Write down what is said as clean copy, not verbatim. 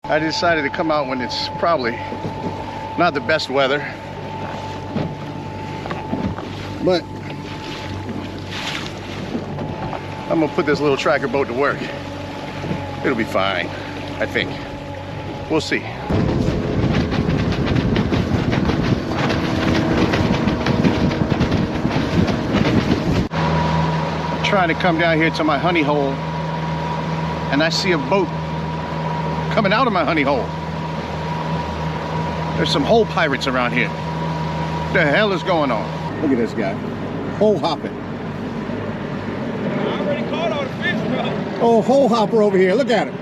I decided to come out when it's probably not the best weather, but I'm gonna put this little tracker boat to work. It'll be fine, I think. We'll see. I'm trying to come down here to my honey hole, and I see a boat coming out of my honey hole. There's some hole pirates around here. What the hell is going on? Look at this guy. Hole hopping. I already caught all the fish, bro. Oh, hole hopper over here. Look at him.